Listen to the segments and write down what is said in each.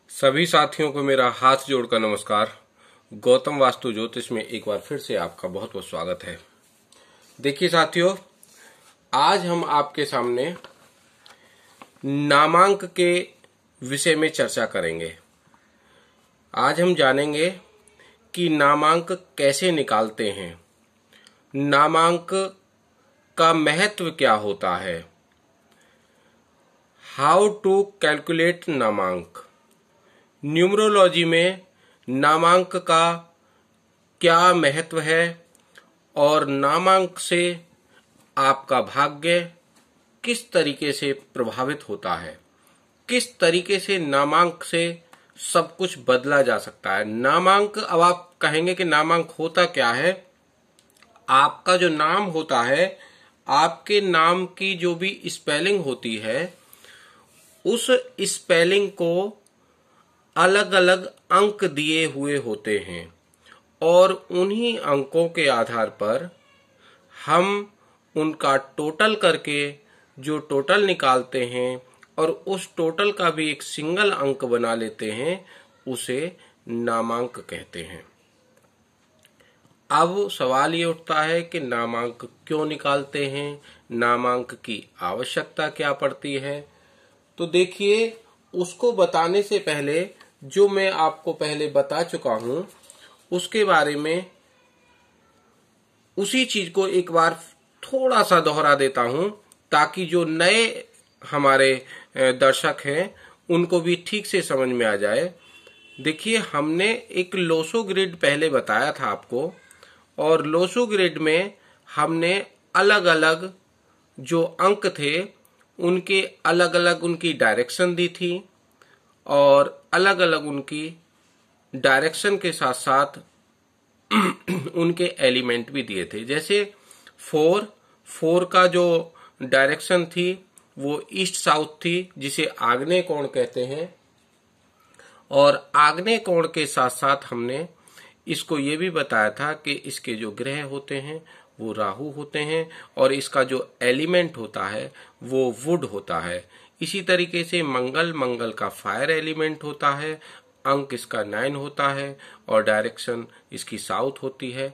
सभी साथियों को मेरा हाथ जोड़कर नमस्कार। गौतम वास्तु ज्योतिष में एक बार फिर से आपका बहुत बहुत स्वागत है। देखिए साथियों, आज हम आपके सामने नामांक के विषय में चर्चा करेंगे। आज हम जानेंगे कि नामांक कैसे निकालते हैं, नामांक का महत्व क्या होता है, हाउ टू कैलकुलेट नामांक, न्यूमरोलॉजी में नामांक का क्या महत्व है और नामांक से आपका भाग्य किस तरीके से प्रभावित होता है, किस तरीके से नामांक से सब कुछ बदला जा सकता है। नामांक, अब आप कहेंगे कि नामांक होता क्या है। आपका जो नाम होता है, आपके नाम की जो भी स्पेलिंग होती है, उस स्पेलिंग को अलग अलग अंक दिए हुए होते हैं और उन्हीं अंकों के आधार पर हम उनका टोटल करके जो टोटल निकालते हैं और उस टोटल का भी एक सिंगल अंक बना लेते हैं, उसे नामांक कहते हैं। अब सवाल ये उठता है कि नामांक क्यों निकालते हैं, नामांक की आवश्यकता क्या पड़ती है। तो देखिए, उसको बताने से पहले जो मैं आपको पहले बता चुका हूं उसके बारे में, उसी चीज को एक बार थोड़ा सा दोहरा देता हूं ताकि जो नए हमारे दर्शक हैं उनको भी ठीक से समझ में आ जाए। देखिए, हमने एक लोसो ग्रिड पहले बताया था आपको, और लोसो ग्रिड में हमने अलग अलग जो अंक थे उनके अलग अलग उनकी डायरेक्शन दी थी और अलग अलग उनकी डायरेक्शन के साथ साथ उनके एलिमेंट भी दिए थे। जैसे 4 का जो डायरेक्शन थी वो ईस्ट साउथ थी, जिसे आग्नेय कोण कहते हैं। और आग्नेय कोण के साथ साथ हमने इसको ये भी बताया था कि इसके जो ग्रह होते हैं वो राहु होते हैं और इसका जो एलिमेंट होता है वो वुड होता है। इसी तरीके से मंगल का फायर एलिमेंट होता है, अंक इसका 9 होता है और डायरेक्शन इसकी साउथ होती है।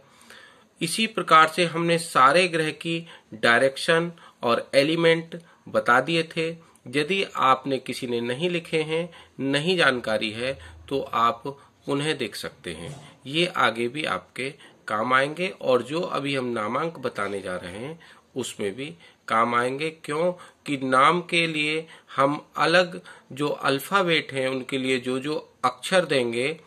इसी प्रकार से हमने सारे ग्रह की डायरेक्शन और एलिमेंट बता दिए थे। यदि आपने किसी ने नहीं लिखे हैं, नहीं जानकारी है, तो आप पुनः देख सकते हैं, ये आगे भी आपके काम आएंगे। और जो अभी हम नामांक बताने जा रहे हैं उसमें भी काम आएंगे। क्यों कि नाम के लिए हम अलग जो अल्फाबेट हैं उनके लिए जो जो अक्षर देंगे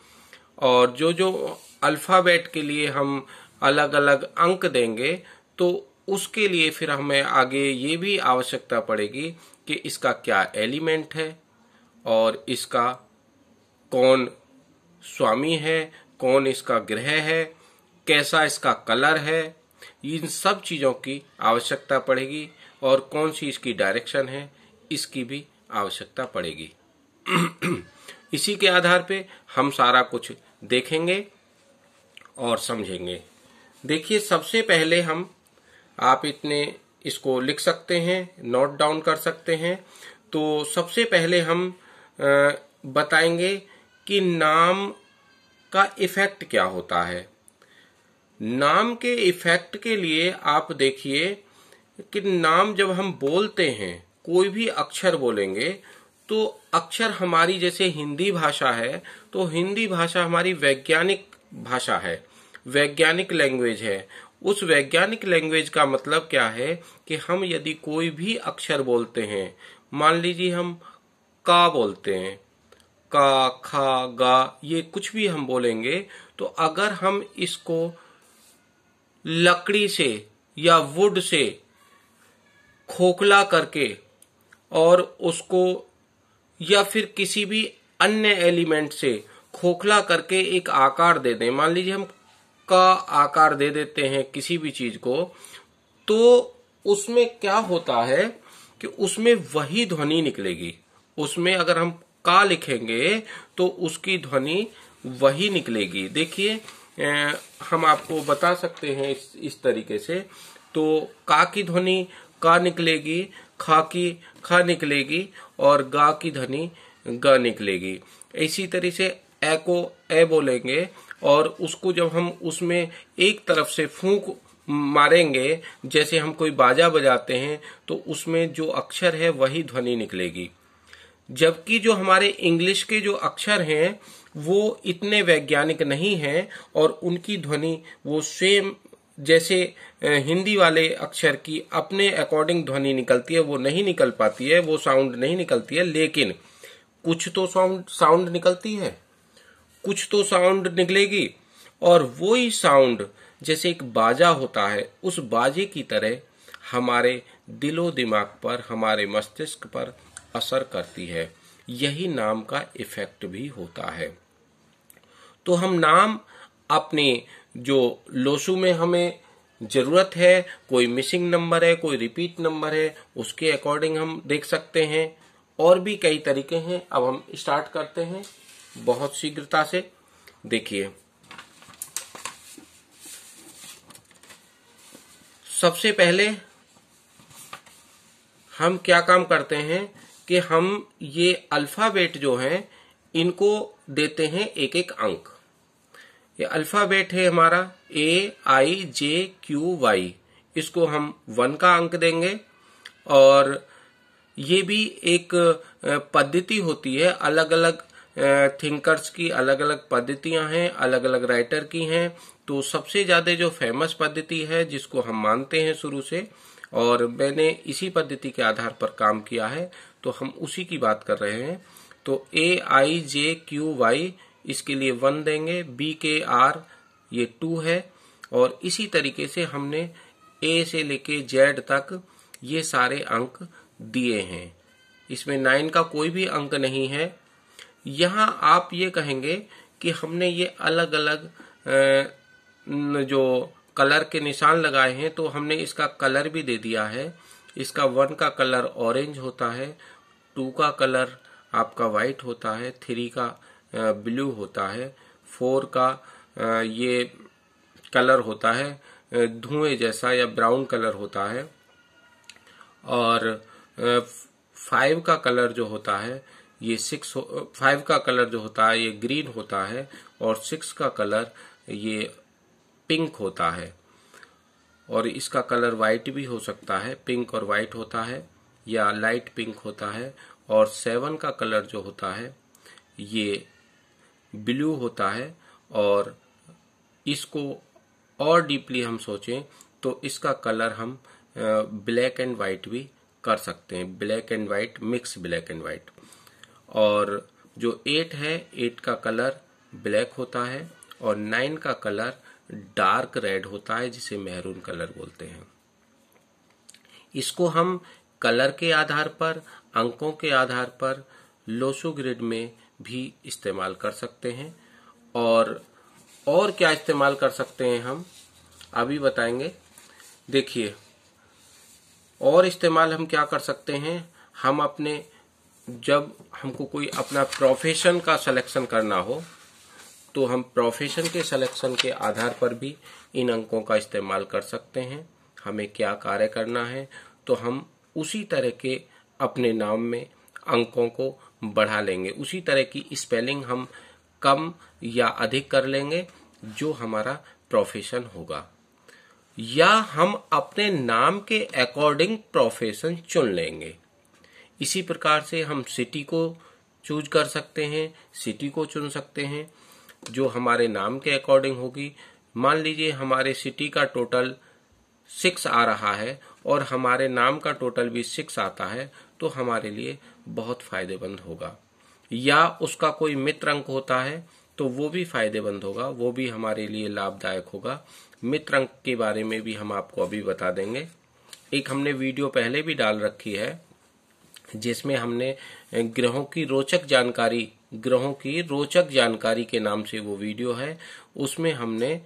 और जो जो अल्फाबेट के लिए हम अलग अलग अंक देंगे, तो उसके लिए फिर हमें आगे ये भी आवश्यकता पड़ेगी कि इसका क्या एलिमेंट है और इसका कौन स्वामी है, कौन इसका ग्रह है, कैसा इसका कलर है। इन सब चीजों की आवश्यकता पड़ेगी और कौन सी इसकी डायरेक्शन है, इसकी भी आवश्यकता पड़ेगी। इसी के आधार पे हम सारा कुछ देखेंगे और समझेंगे। देखिए, सबसे पहले आप इसको लिख सकते हैं, नोट डाउन कर सकते हैं। तो सबसे पहले हम बताएंगे कि नाम का इफेक्ट क्या होता है। नाम के इफेक्ट के लिए आप देखिए कि नाम जब हम बोलते हैं, कोई भी अक्षर बोलेंगे, तो अक्षर हमारी जैसे हिंदी भाषा है, तो हिंदी भाषा हमारी वैज्ञानिक भाषा है, वैज्ञानिक लैंग्वेज है। उस वैज्ञानिक लैंग्वेज का मतलब क्या है कि हम यदि कोई भी अक्षर बोलते हैं, मान लीजिए हम का बोलते हैं, का, खा, गा, ये कुछ भी हम बोलेंगे, तो अगर हम इसको लकड़ी से या वुड से खोखला करके और उसको या फिर किसी भी अन्य एलिमेंट से खोखला करके एक आकार दे दें, मान लीजिए हम का आकार दे देते हैं किसी भी चीज को, तो उसमें क्या होता है कि उसमें वही ध्वनि निकलेगी। उसमें अगर हम का लिखेंगे तो उसकी ध्वनि वही निकलेगी। देखिए, हम आपको बता सकते हैं इस तरीके से। तो का की ध्वनि का निकलेगी, खा की खा निकलेगी और गा की ध्वनि ग निकलेगी। इसी तरह से ए को ए बोलेंगे और उसको जब हम उसमें एक तरफ से फूंक मारेंगे, जैसे हम कोई बाजा बजाते हैं, तो उसमें जो अक्षर है वही ध्वनि निकलेगी। जबकि जो हमारे इंग्लिश के जो अक्षर हैं वो इतने वैज्ञानिक नहीं हैं और उनकी ध्वनि वो सेम जैसे हिंदी वाले अक्षर की अपने अकॉर्डिंग ध्वनि निकलती है, वो नहीं निकल पाती है, वो साउंड नहीं निकलती है। लेकिन कुछ तो साउंड निकलती है, कुछ तो साउंड निकलेगी और वो ही साउंड जैसे एक बाजा होता है, उस बाजे की तरह हमारे दिलो दिमाग पर, हमारे मस्तिष्क पर असर करती है। यही नाम का इफेक्ट भी होता है। तो हम नाम अपने जो लोसू में हमें जरूरत है, कोई मिसिंग नंबर है, कोई रिपीट नंबर है, उसके अकॉर्डिंग हम देख सकते हैं। और भी कई तरीके हैं। अब हम स्टार्ट करते हैं बहुत शीघ्रता से। देखिए, सबसे पहले हम क्या काम करते हैं कि हम ये अल्फाबेट जो हैं इनको देते हैं एक एक अंक। ये अल्फाबेट है हमारा AIJQY, इसको हम 1 का अंक देंगे। और ये भी एक पद्धति होती है, अलग अलग थिंकर्स की अलग अलग पद्धतियां हैं, अलग अलग राइटर की हैं। तो सबसे ज्यादा जो फेमस पद्धति है जिसको हम मानते हैं शुरू से, और मैंने इसी पद्धति के आधार पर काम किया है, तो हम उसी की बात कर रहे हैं। तो AIJQY इसके लिए 1 देंगे, BKR ये 2 है। और इसी तरीके से हमने A से लेके Z तक ये सारे अंक दिए हैं। इसमें 9 का कोई भी अंक नहीं है। यहाँ आप ये कहेंगे कि हमने ये अलग अलग जो कलर के निशान लगाए हैं, तो हमने इसका कलर भी दे दिया है। इसका 1 का कलर ऑरेंज होता है, 2 का कलर आपका व्हाइट होता है, 3 का ब्लू होता है, 4 का ये कलर होता है धुएं जैसा या ब्राउन कलर होता है, और 5 का कलर जो होता है ये 5 का कलर जो होता है ये ग्रीन होता है, और 6 का कलर ये पिंक होता है। और इसका कलर व्हाइट भी हो सकता है, पिंक और व्हाइट होता है, या लाइट पिंक होता है। और 7 का कलर जो होता है ये ब्लू होता है। और इसको और डीपली हम सोचें तो इसका कलर हम ब्लैक एंड व्हाइट भी कर सकते हैं, black and white, mix black and white. और जो 8 है, 8 का कलर ब्लैक होता है, और 9 का कलर डार्क रेड होता है, जिसे मैरून कलर बोलते हैं। इसको हम कलर के आधार पर, अंकों के आधार पर लोसो ग्रिड में भी इस्तेमाल कर सकते हैं। और क्या इस्तेमाल कर सकते हैं हम अभी बताएंगे। देखिए, और इस्तेमाल हम क्या कर सकते हैं, हम अपने जब हमको कोई अपना प्रोफेशन का सिलेक्शन करना हो, तो हम प्रोफेशन के सिलेक्शन के आधार पर भी इन अंकों का इस्तेमाल कर सकते हैं। हमें क्या कार्य करना है, तो हम उसी तरह के अपने नाम में अंकों को बढ़ा लेंगे, उसी तरह की स्पेलिंग हम कम या अधिक कर लेंगे जो हमारा प्रोफेशन होगा, या हम अपने नाम के अकॉर्डिंग प्रोफेशन चुन लेंगे। इसी प्रकार से हम सिटी को चूज कर सकते हैं, सिटी को चुन सकते हैं जो हमारे नाम के अकॉर्डिंग होगी। मान लीजिए हमारे सिटी का टोटल 6 आ रहा है और हमारे नाम का टोटल भी 6 आता है, तो हमारे लिए बहुत फायदेमंद होगा। या उसका कोई मित्र अंक होता है तो वो भी फायदेमंद होगा, वो भी हमारे लिए लाभदायक होगा। मित्र अंक के बारे में भी हम आपको अभी बता देंगे। एक हमने वीडियो पहले भी डाल रखी है जिसमें हमने ग्रहों की रोचक जानकारी के नाम से वो वीडियो है। उसमें हमने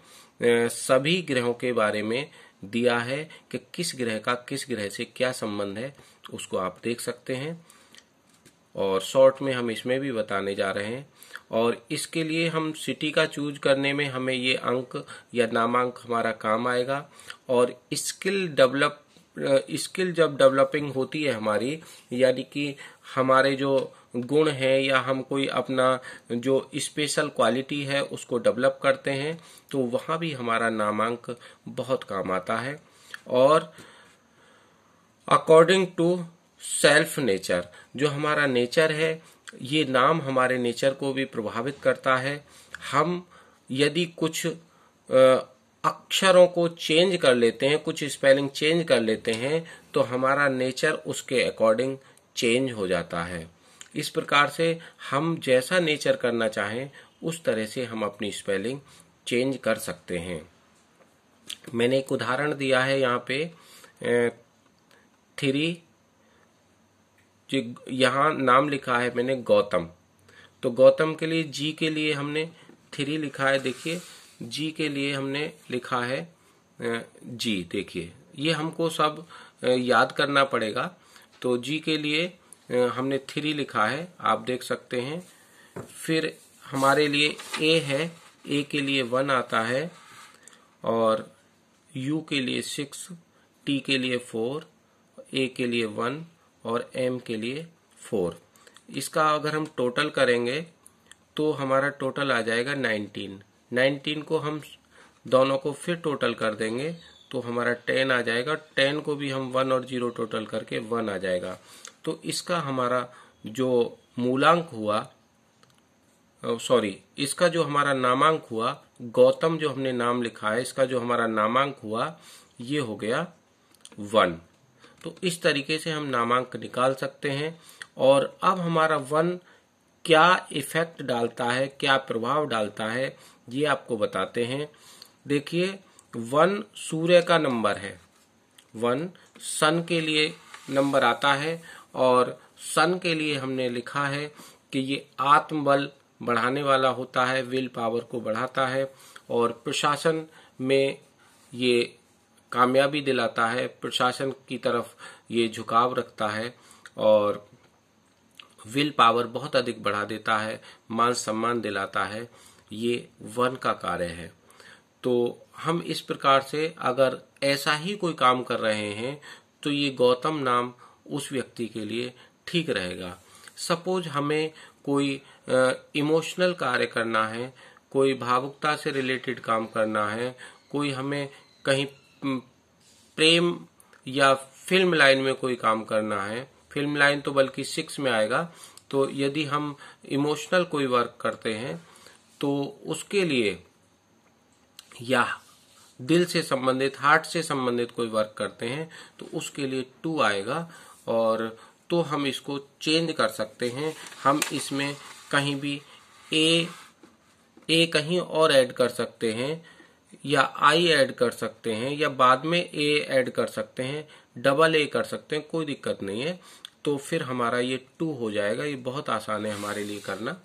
सभी ग्रहों के बारे में दिया है कि किस ग्रह का किस ग्रह से क्या संबंध है, उसको आप देख सकते हैं। और शॉर्ट में हम इसमें भी बताने जा रहे हैं। और इसके लिए हम सिटी का चूज करने में हमें ये अंक या नामांक हमारा काम आएगा। और स्किल जब डेवलपिंग होती है हमारी, यानी कि हमारे जो गुण है या हम कोई अपना जो स्पेशल क्वालिटी है उसको डेवलप करते हैं तो वहाँ भी हमारा नामांक बहुत काम आता है। और अकॉर्डिंग टू सेल्फ नेचर, जो हमारा नेचर है, ये नाम हमारे नेचर को भी प्रभावित करता है। हम यदि कुछ अक्षरों को चेंज कर लेते हैं, कुछ स्पेलिंग चेंज कर लेते हैं, तो हमारा नेचर उसके अकॉर्डिंग चेंज हो जाता है। इस प्रकार से हम जैसा नेचर करना चाहें उस तरह से हम अपनी स्पेलिंग चेंज कर सकते हैं। मैंने एक उदाहरण दिया है यहाँ पे 3, यहाँ नाम लिखा है मैंने गौतम, तो गौतम के लिए जी के लिए हमने 3 लिखा है। देखिए जी के लिए हमने लिखा है जी, देखिए ये हमको सब याद करना पड़ेगा। तो जी के लिए हमने 3 लिखा है, आप देख सकते हैं। फिर हमारे लिए ए है, ए के लिए 1 आता है, और यू के लिए 6, टी के लिए 4, ए के लिए 1 और एम के लिए 4। इसका अगर हम टोटल करेंगे तो हमारा टोटल आ जाएगा 19। 19 को हम दोनों को फिर टोटल कर देंगे तो हमारा 10 आ जाएगा। 10 को भी हम 1 और 0 टोटल करके 1 आ जाएगा। तो इसका हमारा जो मूलांक हुआ, इसका जो हमारा नामांक हुआ, गौतम जो हमने नाम लिखा है, इसका जो हमारा नामांक हुआ ये हो गया 1। तो इस तरीके से हम नामांक निकाल सकते हैं। और अब हमारा 1 क्या इफेक्ट डालता है, क्या प्रभाव डालता है, ये आपको बताते हैं। देखिए 1 सूर्य का नंबर है, 1 सन के लिए नंबर आता है, और सन के लिए हमने लिखा है कि ये आत्मबल बढ़ाने वाला होता है, विल पावर को बढ़ाता है, और प्रशासन में ये कामयाबी दिलाता है, प्रशासन की तरफ ये झुकाव रखता है, और विल पावर बहुत अधिक बढ़ा देता है, मान सम्मान दिलाता है। ये 1 का कार्य है। तो हम इस प्रकार से अगर ऐसा ही कोई काम कर रहे हैं तो ये गौतम नाम उस व्यक्ति के लिए ठीक रहेगा। सपोज हमें कोई इमोशनल कार्य करना है, कोई भावुकता से रिलेटेड काम करना है, कोई हमें कहीं प्रेम या फिल्म लाइन में कोई काम करना है, फिल्म लाइन तो बल्कि 6 में आएगा। तो यदि हम इमोशनल कोई वर्क करते हैं तो उसके लिए, या दिल से संबंधित, हार्ट से संबंधित कोई वर्क करते हैं तो उसके लिए 2 आएगा। और तो हम इसको चेंज कर सकते हैं। हम इसमें कहीं भी ए कहीं और ऐड कर सकते हैं, या आई ऐड कर सकते हैं, या बाद में ए ऐड कर सकते हैं, डबल ए कर सकते हैं, कोई दिक्कत नहीं है। तो फिर हमारा ये 2 हो जाएगा। ये बहुत आसान है हमारे लिए करना।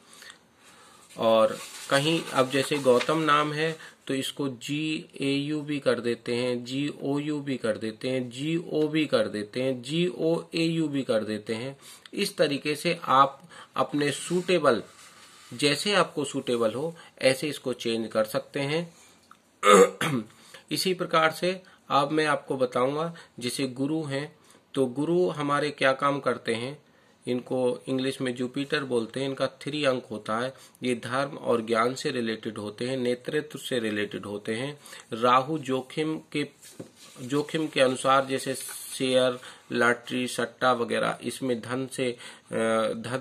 और कहीं अब जैसे गौतम नाम है तो इसको GAU भी कर देते हैं, GOU भी कर देते हैं, GO भी कर देते हैं, GOAU भी कर देते हैं। इस तरीके से आप अपने सूटेबल, जैसे आपको सूटेबल हो ऐसे इसको चेंज कर सकते हैं। इसी प्रकार से अब मैं आपको बताऊंगा, जैसे गुरु हैं, तो गुरु हमारे क्या काम करते हैं। इनको इंग्लिश में जुपिटर बोलते हैं। इनका 3 अंक होता है। ये धर्म और ज्ञान से रिलेटेड होते हैं, नेतृत्व से रिलेटेड होते हैं। राहु जोखिम के अनुसार, जैसे शेयर, लॉटरी, सट्टा वगैरह, इसमें धन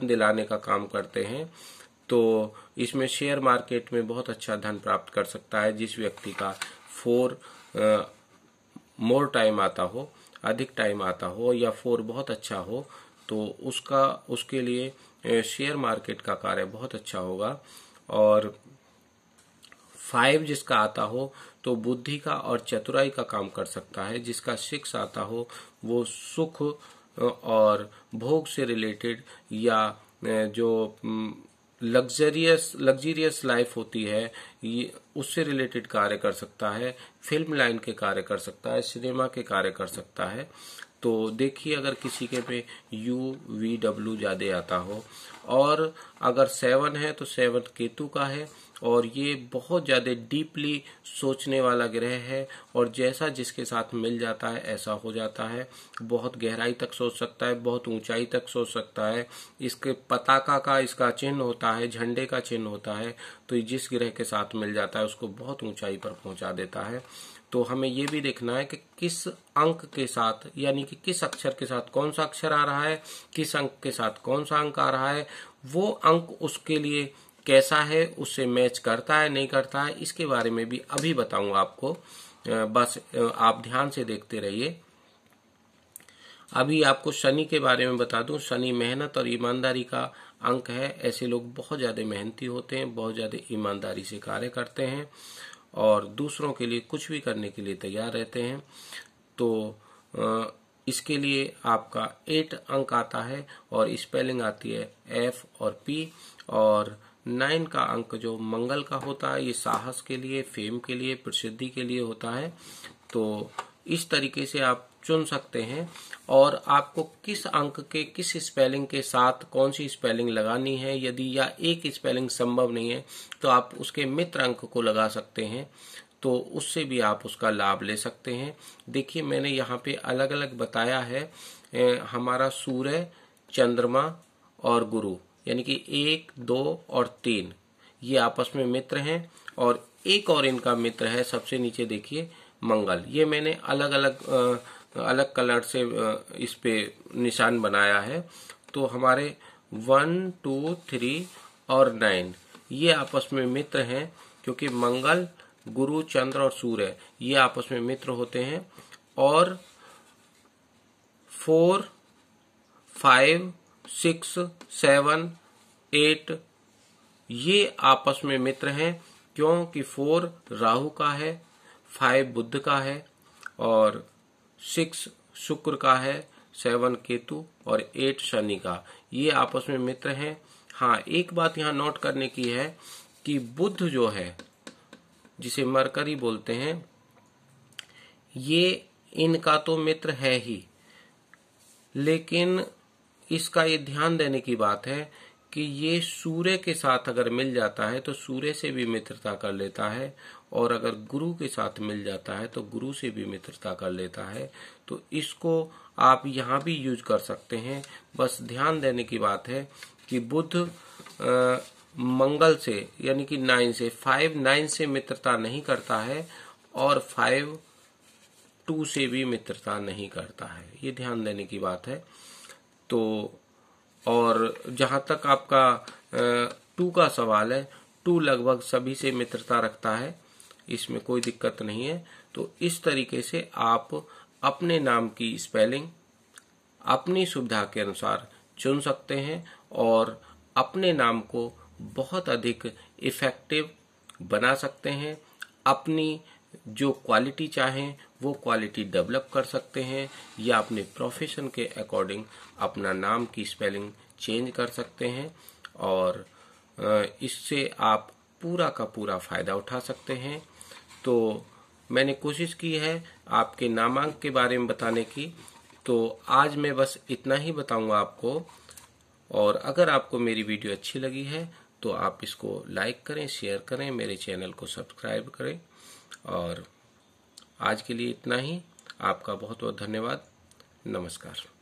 दिलाने का काम करते हैं। तो इसमें शेयर मार्केट में बहुत अच्छा धन प्राप्त कर सकता है जिस व्यक्ति का 4 मोर टाइम आता हो, अधिक टाइम आता हो, या 4 बहुत अच्छा हो, तो उसके लिए शेयर मार्केट का कार्य बहुत अच्छा होगा। और 5 जिसका आता हो तो बुद्धि का और चतुराई का काम कर सकता है। जिसका 6 आता हो वो सुख और भोग से रिलेटेड, या जो लग्जरियस लाइफ होती है ये उससे रिलेटेड कार्य कर सकता है, फिल्म लाइन के कार्य कर सकता है, सिनेमा के कार्य कर सकता है। तो देखिए अगर किसी के पे UVW ज़्यादा आता हो, और अगर 7 है तो 7 केतु का है, और ये बहुत ज़्यादा डीपली सोचने वाला ग्रह है, और जैसा जिसके साथ मिल जाता है ऐसा हो जाता है। बहुत गहराई तक सोच सकता है, बहुत ऊंचाई तक सोच सकता है। इसके पताका का इसका चिन्ह होता है, झंडे का चिन्ह होता है, तो जिस ग्रह के साथ मिल जाता है उसको बहुत ऊंचाई पर पहुंचा देता है। तो हमें ये भी देखना है कि किस अंक के साथ, यानी कि किस अक्षर के साथ कौन सा अक्षर आ रहा है, किस अंक के साथ कौन सा अंक आ रहा है, वो अंक उसके लिए कैसा है, उससे मैच करता है नहीं करता है, इसके बारे में भी अभी बताऊंगा आपको। बस आप ध्यान से देखते रहिए। अभी आपको शनि के बारे में बता दूं। शनि मेहनत और ईमानदारी का अंक है। ऐसे लोग बहुत ज़्यादा मेहनती होते हैं, बहुत ज़्यादा ईमानदारी से कार्य करते हैं और दूसरों के लिए कुछ भी करने के लिए तैयार रहते हैं। तो इसके लिए आपका 8 अंक आता है और स्पेलिंग आती है F और P। और 9 का अंक जो मंगल का होता है, ये साहस के लिए, फेम के लिए, प्रसिद्धि के लिए होता है। तो इस तरीके से आप चुन सकते हैं, और आपको किस अंक के किस स्पेलिंग के साथ कौन सी स्पेलिंग लगानी है। यदि या एक स्पेलिंग संभव नहीं है तो आप उसके मित्र अंक को लगा सकते हैं, तो उससे भी आप उसका लाभ ले सकते हैं। देखिए मैंने यहाँ पे अलग अलग बताया है। हमारा सूर्य, चंद्रमा और गुरु, यानी कि 1, 2 और 3 ये आपस में मित्र हैं, और एक और इनका मित्र है सबसे नीचे देखिए मंगल। ये मैंने अलग अलग कलर से इस पे निशान बनाया है। तो हमारे 1, 2, 3 और 9 ये आपस में मित्र हैं, क्योंकि मंगल, गुरु, चंद्र और सूर्य ये आपस में मित्र होते हैं। और 4, 5, 6, 7, 8 ये आपस में मित्र हैं, क्योंकि 4 राहु का है, 5 बुध का है, और 6 शुक्र का है, 7 केतु और 8 शनि का। ये आपस में मित्र हैं। हाँ, एक बात यहाँ नोट करने की है कि बुध जो है, जिसे मरकरी बोलते हैं, ये इनका तो मित्र है ही, लेकिन इसका ये ध्यान देने की बात है कि ये सूर्य के साथ अगर मिल जाता है तो सूर्य से भी मित्रता कर लेता है, और अगर गुरु के साथ मिल जाता है तो गुरु से भी मित्रता कर लेता है। तो इसको आप यहाँ भी यूज कर सकते हैं। बस ध्यान देने की बात है कि बुध मंगल से, यानी कि 9 से, 5 9 से मित्रता नहीं करता है, और 5 2 से भी मित्रता नहीं करता है। ये ध्यान देने की बात है। तो और जहाँ तक आपका 2 का सवाल है, 2 लगभग सभी से मित्रता रखता है, इसमें कोई दिक्कत नहीं है। तो इस तरीके से आप अपने नाम की स्पेलिंग अपनी सुविधा के अनुसार चुन सकते हैं, और अपने नाम को बहुत अधिक इफेक्टिव बना सकते हैं। अपनी जो क्वालिटी चाहें वो क्वालिटी डेवलप कर सकते हैं, या अपने प्रोफेशन के अकॉर्डिंग अपना नाम की स्पेलिंग चेंज कर सकते हैं, और इससे आप पूरा का पूरा फायदा उठा सकते हैं। तो मैंने कोशिश की है आपके नामांक के बारे में बताने की। तो आज मैं बस इतना ही बताऊंगा आपको, और अगर आपको मेरी वीडियो अच्छी लगी है तो आप इसको लाइक करें, शेयर करें, मेरे चैनल को सब्सक्राइब करें। और आज के लिए इतना ही। आपका बहुत बहुत धन्यवाद। नमस्कार।